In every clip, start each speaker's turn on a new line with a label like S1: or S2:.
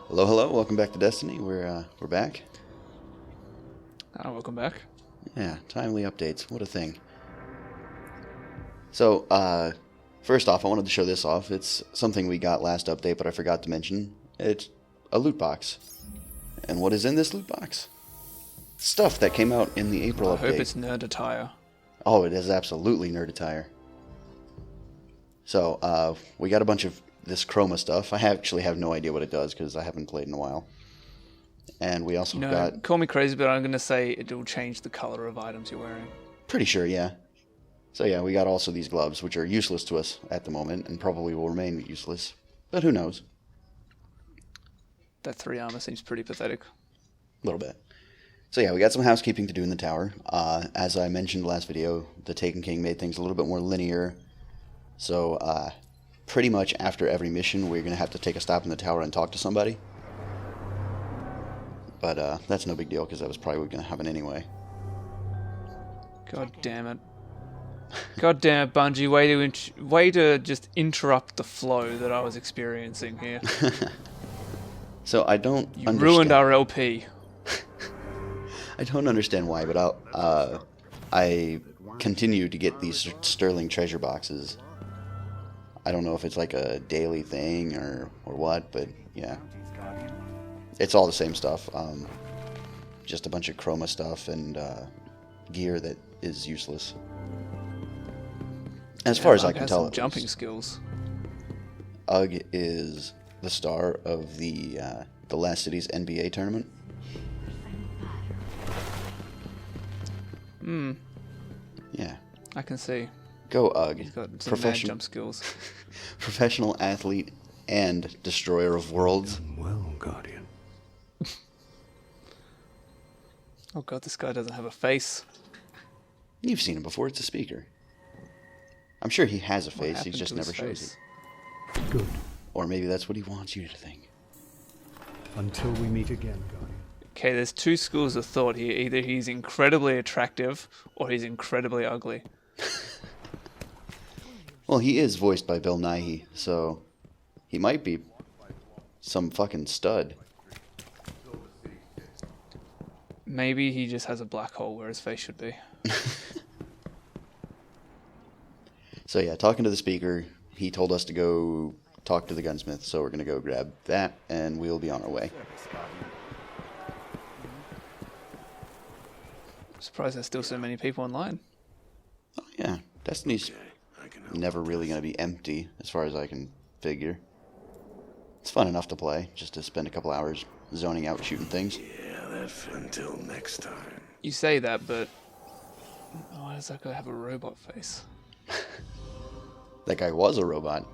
S1: Hello, hello. Welcome back to Destiny. We're back.
S2: Welcome back.
S1: Yeah, timely updates. What a thing. So, first off, I wanted to show this off. It's something we got last update, but I forgot to mention. It's a loot box. And what is in this loot box? Stuff that came out in the April update.
S2: I hope it's nerd attire.
S1: Oh, it is absolutely nerd attire. So, we got a bunch of this chroma stuff. I actually have no idea what it does because I haven't played in a while. And we also got...
S2: Call me crazy, but I'm going to say it will change the color of items you're wearing.
S1: Pretty sure, yeah. So yeah, we got also these gloves, which are useless to us at the moment, and probably will remain useless. But who knows?
S2: That 3 armor seems pretty pathetic.
S1: A little bit. So yeah, we got some housekeeping to do in the tower. As I mentioned last video, the Taken King made things a little bit more linear. So, pretty much after every mission, we're going to have to take a stop in the tower and talk to somebody. But that's no big deal, because that was probably going to happen anyway.
S2: God damn it. God damn it, Bungie. Way to just interrupt the flow that I was experiencing here.
S1: So I don't understand.
S2: You ruined our LP.
S1: I don't understand why, but I continue to get these sterling treasure boxes. I don't know if it's like a daily thing or what, but yeah. It's all the same stuff. Just a bunch of chroma stuff and gear that is useless. As far as I can tell,
S2: jumping skills.
S1: Ugg is the star of the Last City's NBA tournament.
S2: Hmm.
S1: Yeah.
S2: I can see.
S1: Go Ugg.
S2: He's got some mad jump skills.
S1: Professional athlete and destroyer of worlds.
S3: Well, Guardian.
S2: Oh god, this guy doesn't have a face.
S1: You've seen him before. It's a speaker. I'm sure he has a face. He just never shows it.
S3: Good.
S1: Or maybe that's what he wants you to think.
S3: Until we meet again, Guardian.
S2: Okay, there's two schools of thought here. Either he's incredibly attractive or he's incredibly ugly.
S1: Well, he is voiced by Bill Nighy, so he might be some fucking stud.
S2: Maybe he just has a black hole where his face should be.
S1: So yeah, talking to the speaker, he told us to go talk to the gunsmith, so we're going to go grab that, and we'll be on our way.
S2: I'm surprised there's still so many people online.
S1: Oh yeah, Destiny's never really going to be empty, as far as I can figure. It's fun enough to play, just to spend a couple hours zoning out shooting things.
S3: Yeah, that's until next time.
S2: You say that, but why does that guy have a robot face?
S1: That guy was a robot.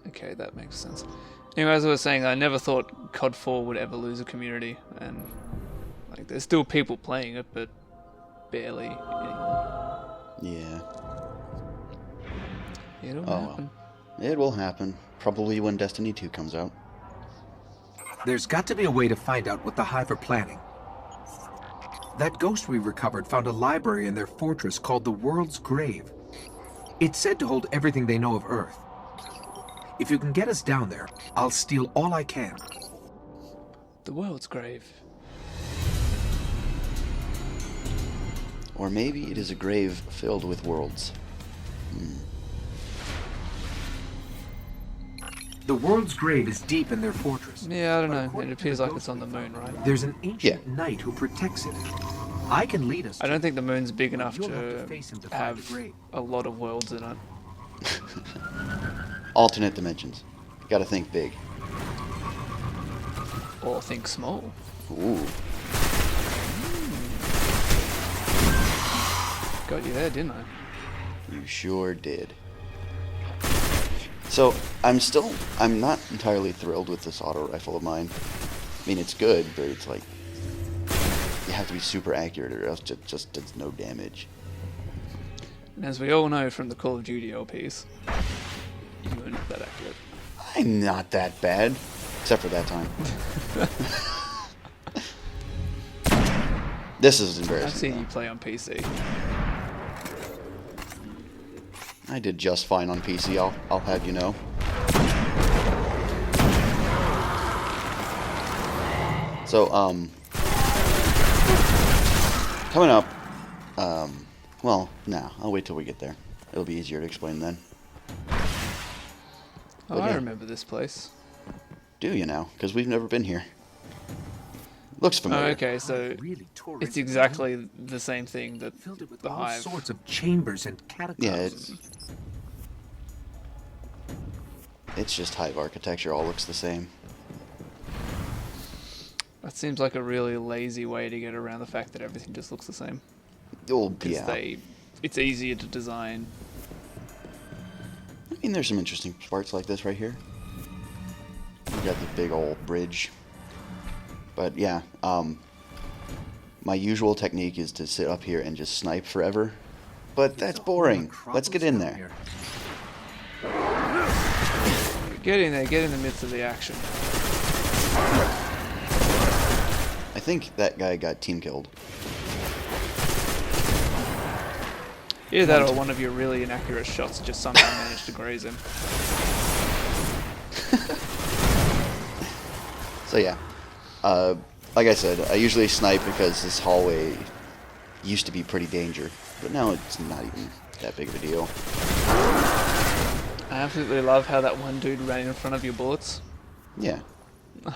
S2: Okay, that makes sense. Anyway, as I was saying, I never thought COD 4 would ever lose a community, and like there's still people playing it, but barely anymore.
S1: Yeah.
S2: It'll happen.
S1: Well. It will happen. Probably when Destiny 2 comes out.
S4: There's got to be a way to find out what the Hive are planning. That ghost we recovered found a library in their fortress called the World's Grave. It's said to hold everything they know of Earth. If you can get us down there, I'll steal all I can.
S2: The world's grave.
S1: Or maybe it is a grave filled with worlds.
S4: The World's Grave is deep in their fortress.
S2: Yeah, I don't know. It appears like it's on the moon, right?
S4: There's an ancient knight who protects it. I can lead us.
S2: I don't think the moon's big enough
S4: You'll have to
S2: to
S4: face him to find
S2: have
S4: the grave.
S2: a lot of worlds in it.
S1: Alternate dimensions. You gotta think big.
S2: Or think small.
S1: Ooh.
S2: Got you there, didn't I?
S1: You sure did. So, I'm not entirely thrilled with this auto rifle of mine. I mean, it's good, but it's like, you have to be super accurate or else it just does no damage.
S2: And as we all know from the Call of Duty LPs, you are not that accurate.
S1: I'm not that bad. Except for that time. This is embarrassing.
S2: I've seen you play on PC.
S1: I did just fine on PC, I'll have you know. So, coming up, well, nah, I'll wait till we get there. It'll be easier to explain then.
S2: Oh, I remember this place.
S1: Do you now? Because we've never been here. Looks familiar.
S2: Oh, okay, so
S4: Really tore
S2: it's
S4: into
S2: exactly the same thing that
S4: filled it with
S2: the
S4: all
S2: Hive.
S4: sorts of chambers and catacombs.
S1: Yeah, it's just Hive architecture. All looks the same.
S2: That seems like a really lazy way to get around the fact that everything just looks the same.
S1: Oh,
S2: Because
S1: yeah.
S2: it's easier to design.
S1: I mean, there's some interesting parts like this right here. You got the big old bridge. But yeah, my usual technique is to sit up here and just snipe forever. But that's boring. Let's get in there.
S2: Get in there, get in the midst of the action.
S1: I think that guy got team killed.
S2: Either that or one of your really inaccurate shots just somehow managed to graze him.
S1: So yeah, like I said, I usually snipe because this hallway used to be pretty dangerous, but now it's not even that big of a deal.
S2: I absolutely love how that one dude ran in front of your bullets.
S1: Yeah.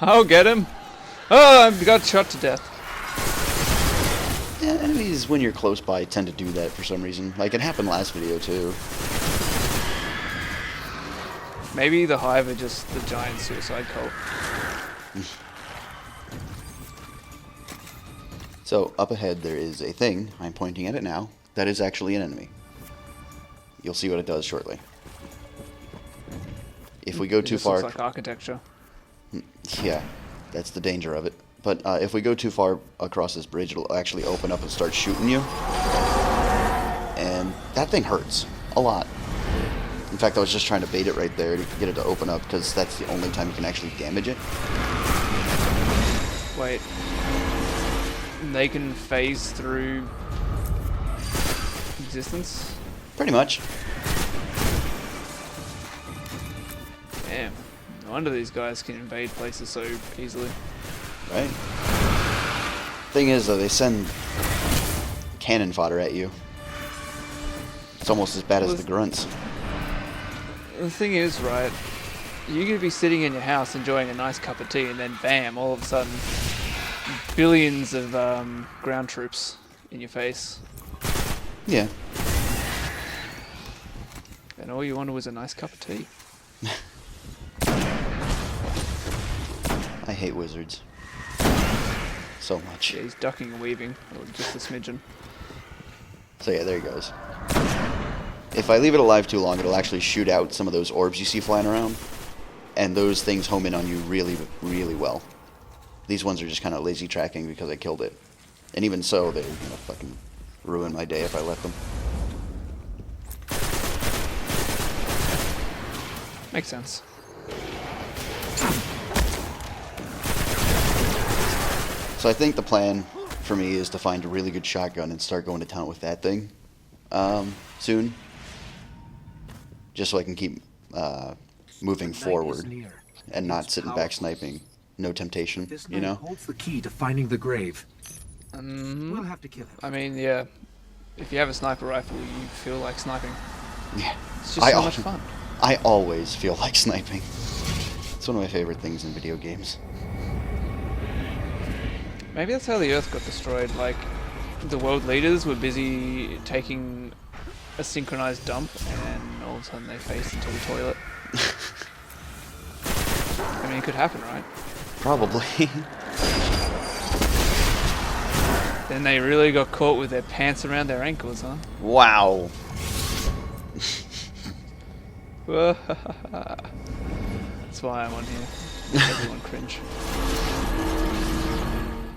S2: Oh, get him! Oh, I got shot to death.
S1: Yeah, enemies when you're close by tend to do that for some reason. Like it happened last video too.
S2: Maybe the Hive are just the giant suicide cult.
S1: So up ahead there is a thing, I'm pointing at it now, that is actually an enemy. You'll see what it does shortly. If we go
S2: It
S1: too
S2: just
S1: far...
S2: looks like architecture.
S1: Yeah, that's the danger of it. But if we go too far across this bridge, it'll actually open up and start shooting you. And that thing hurts a lot. In fact, I was just trying to bait it right there to get it to open up, because that's the only time you can actually damage it.
S2: Wait. They can phase through existence?
S1: Pretty much.
S2: Damn. No wonder these guys can invade places so easily.
S1: Right? Thing is, though, they send cannon fodder at you. It's almost as bad as the grunts.
S2: The thing is, right, you could be sitting in your house enjoying a nice cup of tea and then bam, all of a sudden, billions of ground troops in your face.
S1: Yeah.
S2: And all you wanted was a nice cup of tea.
S1: I hate wizards. So much.
S2: Yeah, he's ducking and weaving, or just a smidgen.
S1: So yeah, there he goes. If I leave it alive too long, it'll actually shoot out some of those orbs you see flying around. And those things home in on you really, really well. These ones are just kind of lazy tracking because I killed it. And even so, they're gonna fucking ruin my day if I let them.
S2: Makes sense.
S1: So I think the plan for me is to find a really good shotgun and start going to town with that thing soon. Just so I can keep moving forward and not sitting back sniping. No temptation,
S4: This
S1: you
S4: knight
S1: know?
S4: holds the key to finding the grave. We'll have to kill him.
S2: I mean, yeah, if you have a sniper rifle, you feel like sniping.
S1: Yeah.
S2: It's just so much fun.
S1: I always feel like sniping. It's one of my favorite things in video games.
S2: Maybe that's how the Earth got destroyed. Like, the world leaders were busy taking a synchronized dump, and all of a sudden they faced into the toilet. I mean, it could happen, right?
S1: Probably.
S2: Then they really got caught with their pants around their ankles, huh?
S1: Wow.
S2: That's why I'm on here. Make everyone cringe.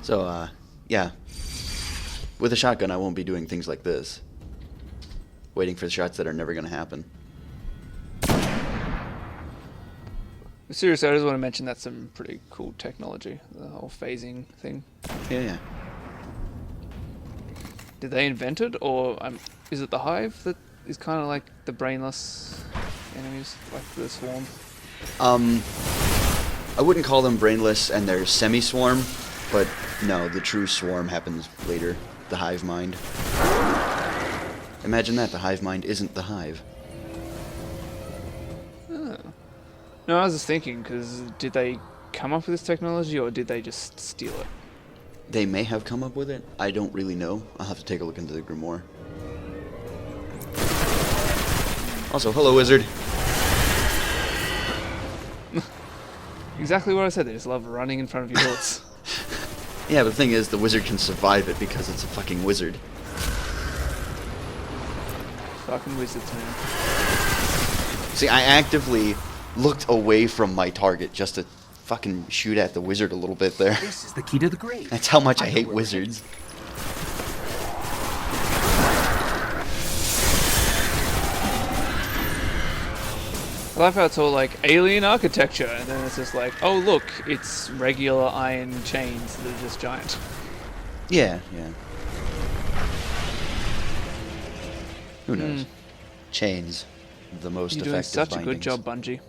S1: So, yeah. With a shotgun, I won't be doing things like this. Waiting for shots that are never going to happen.
S2: Seriously, I just want to mention that's some pretty cool technology. The whole phasing thing.
S1: Yeah.
S2: Did they invent it, or is it the Hive that is kind of like the brainless enemies, like the swarm?
S1: I wouldn't call them brainless, and they're semi-swarm. But no, the true swarm happens later. The hive mind. Imagine that, the hive mind isn't the hive.
S2: No, I was just thinking, because did they come up with this technology, or did they just steal it?
S1: They may have come up with it. I don't really know. I'll have to take a look into the grimoire. Also, hello, wizard.
S2: Exactly what I said, they just love running in front of your bullets.
S1: Yeah, but the thing is, the wizard can survive it because it's a fucking wizard.
S2: Fucking wizards, man.
S1: See, I actively looked away from my target just to fucking shoot at the wizard a little bit there.
S4: This is the key to the grave.
S1: That's how much I
S4: know
S1: hate
S4: where it
S1: wizards.
S2: I love how it's all like alien architecture, and then it's just like, oh look, it's regular iron chains that are just giant.
S1: Yeah, yeah. Who knows? Chains, the most
S2: You're doing
S1: effective
S2: such
S1: bindings.
S2: a good job, Bungie.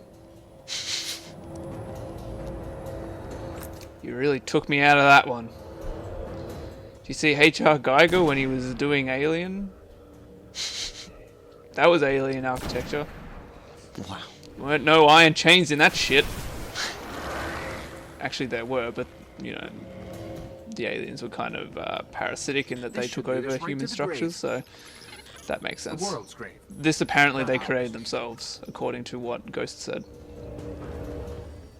S2: You really took me out of that one. Did you see H.R. Geiger when he was doing Alien? That was alien architecture.
S1: Wow.
S2: Weren't no iron chains in that shit. Actually, there were, but you know, the aliens were kind of parasitic in that they
S4: This
S2: took
S4: should lead
S2: over
S4: us right
S2: human
S4: to the grave.
S2: structures, so that makes
S4: The
S2: sense.
S4: world's grave.
S2: This apparently they created themselves, according to what Ghost said.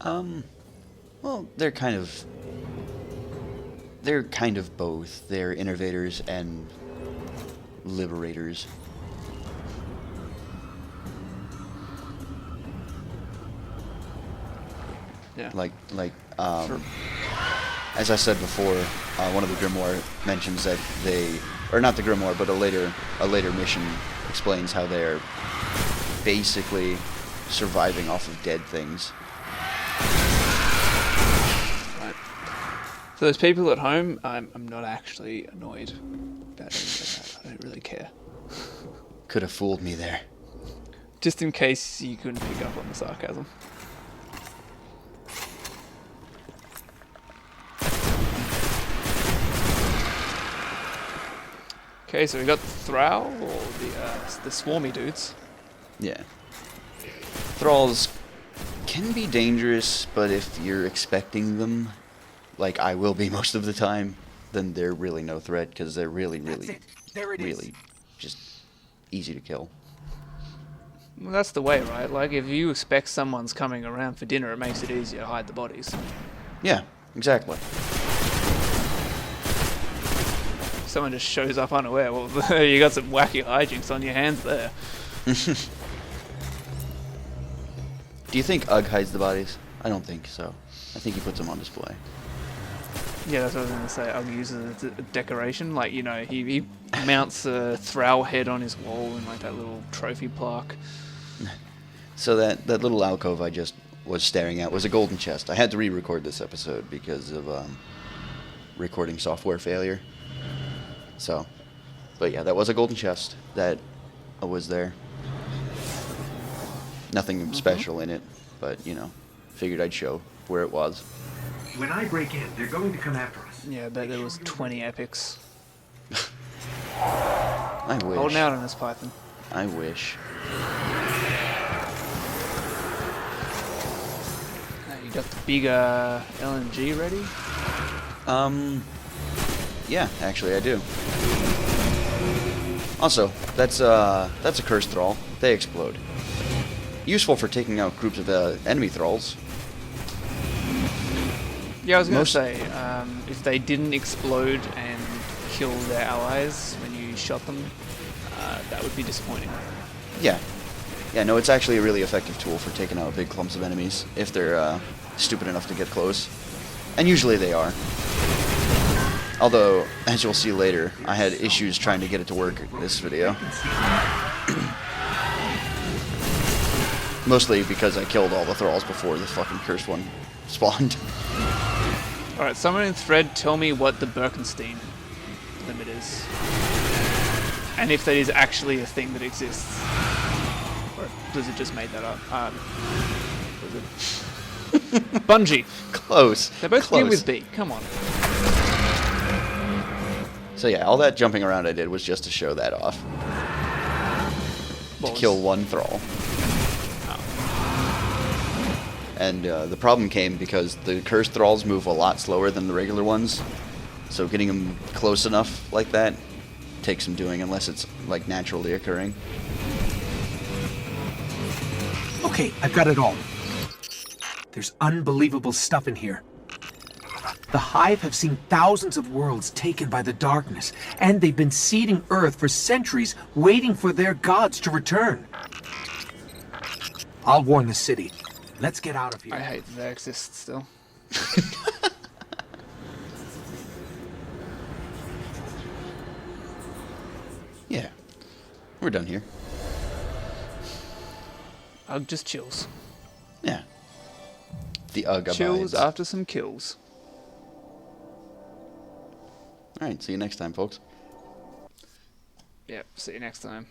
S1: Well, they're kind of both. They're innovators and liberators.
S2: Yeah.
S1: Like, as I said before, one of the grimoire mentions that they, or not the grimoire, but a later mission explains how they're basically surviving off of dead things.
S2: Right. For those people at home, I'm not actually annoyed about any of that. I don't really care.
S1: Could have fooled me there.
S2: Just in case you couldn't pick up on the sarcasm. Okay, so we got the Thrall, or the swarmy dudes.
S1: Yeah. Thralls can be dangerous, but if you're expecting them, like I will be most of the time, then they're really no threat, because they're really,
S4: That's it. There it is.
S1: really just easy to kill.
S2: Well, that's the way, right? Like, if you expect someone's coming around for dinner, it makes it easier to hide the bodies.
S1: Yeah, exactly.
S2: Someone just shows up unaware, well, you got some wacky hijinks on your hands there.
S1: Do you think Ugg hides the bodies? I don't think so. I think he puts them on display.
S2: Yeah, that's what I was going to say. I'll use it as a decoration. Like, you know, he mounts a Thrall head on his wall in, like, that little trophy plaque.
S1: So that little alcove I just was staring at was a golden chest. I had to re-record this episode because of recording software failure. So, but yeah, that was a golden chest that was there. Nothing special in it, but, you know, figured I'd show where it was.
S4: When I break in, they're going to come after us.
S2: Yeah, I bet there was 20 epics.
S1: I wish.
S2: Holding out on this Python.
S1: I wish.
S2: You got the big LMG ready?
S1: Yeah, actually I do. Also, that's a cursed thrall. They explode. Useful for taking out groups of enemy thralls.
S2: Yeah, I was going to say, if they didn't explode and kill their allies when you shot them, that would be disappointing.
S1: Yeah. Yeah, no, it's actually a really effective tool for taking out big clumps of enemies if they're stupid enough to get close. And usually they are. Although, as you'll see later, I had issues trying to get it to work in this video. Mostly because I killed all the thralls before the fucking cursed one spawned.
S2: Alright, someone in thread tell me what the Birkenstein limit is. And if that is actually a thing that exists. Or if Blizzard just made that up. Blizzard. Bungie.
S1: Close.
S2: They both begin
S1: Close.
S2: with B. Come on.
S1: So yeah, all that jumping around I did was just to show that off. To kill one thrall. And the problem came because the cursed thralls move a lot slower than the regular ones. So getting them close enough like that takes some doing, unless it's like naturally occurring.
S4: Okay, I've got it all. There's unbelievable stuff in here. The Hive have seen thousands of worlds taken by the darkness, and they've been seeding Earth for centuries, waiting for their gods to return. I'll warn the city. Let's get out of here.
S2: I hate that they exist still.
S1: Yeah. We're done here.
S2: Just chills.
S1: Yeah. The UG
S2: Chills
S1: abides.
S2: after some kills.
S1: Alright, see you next time, folks.
S2: Yep, see you next time.